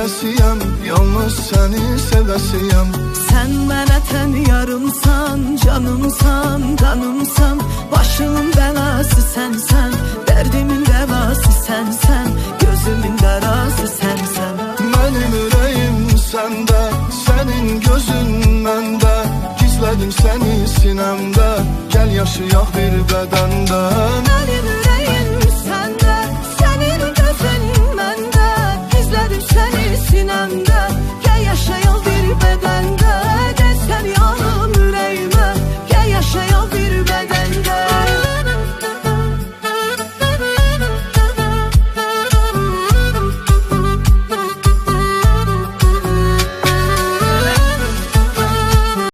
sevəsiyəm, yalnız səni sevəsiyəm. Sən mənə tən yarımsan, canımsan, qanımsan. Başımın bəlası sənsən, dərdimin dəvası sənsən, gözümün qarası sənsən. Mənim ürəyim səndə, sənin gözün məndə. Gizlədim səni sinəmdə, gəl yaşayaq bir bədəndə.